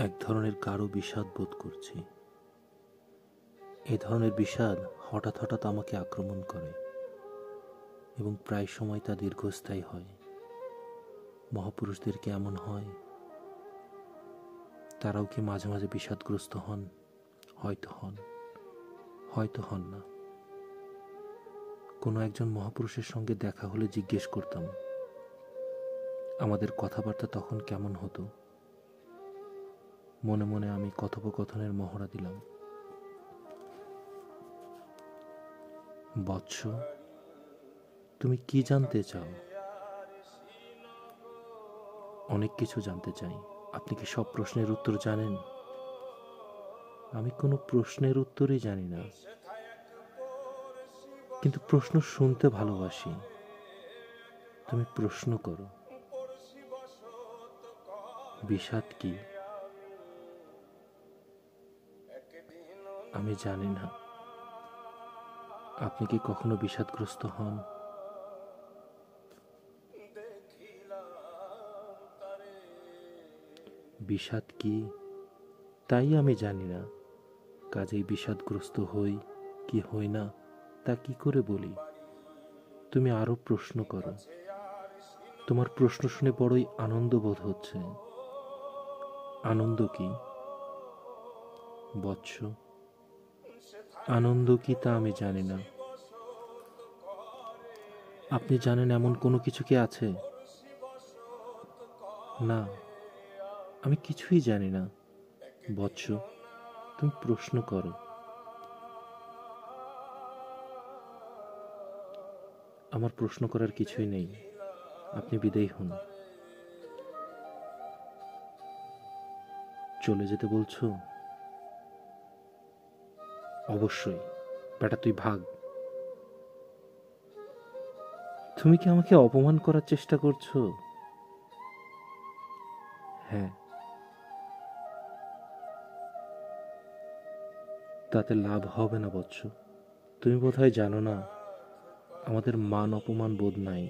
এক ধরনের গাঢ় বিষাদ বোধ করছি। এ ধরনের বিষাদ হঠাৎ হঠাৎ আমাকে আক্রমণ করে এবং প্রায় সময় তা দীর্ঘস্থায়ী হয়। মহাপুরুষদের কি এমন হয়? তারাও কি মাঝে মাঝে বিষাদগ্রস্ত হন? হয়তো হন, হয়তো হন না। কোনো একজন মহাপুরুষের সঙ্গে দেখা হলে জিজ্ঞেস করতাম, আমাদের কথাবার্তা তখন কেমন হতো। মনে মনে আমি কথোপকথনের মহড়া দিলাম। বৎস, তুমি কি জানতে চাও? অনেক কিছু জানতে চাই। আপনি কি সব প্রশ্নের উত্তর জানেন? আমি কোনো প্রশ্নের উত্তরই জানি না, কিন্তু প্রশ্ন শুনতে ভালোবাসি। তুমি প্রশ্ন করো। বিষাদ কি? আমি জানি না। আপনি কি কখনো বিষাদগ্রস্ত হন? বিষাদ কি তাই আমি জানি না, কাজেই বিষাদগ্রস্ত হই কি হই না তা কি করে বলি? তুমি আরো প্রশ্ন করো। তোমার প্রশ্ন শুনে বড়ই আনন্দ বোধ হচ্ছে। আনন্দ কি বৎস? আনন্দ কি তা আমি জানি না। আপনি জানেন এমন কোনো কিছু কি আছে? না, আমি কিছুই জানি না। বৎস, তুমি প্রশ্ন করো। আমার প্রশ্ন করার কিছুই নেই, আপনি বিদায়ী হন। চলে যেতে বলছো? অবশ্যই। বেটা তুই ভাগ। তুমি কি আমাকে অপমান করার চেষ্টা করছো? হ্যাঁ। তাতে লাভ হবে না বৎস। তুমি বোধহয় জানো না, আমাদের মান অপমান বোধ নাই।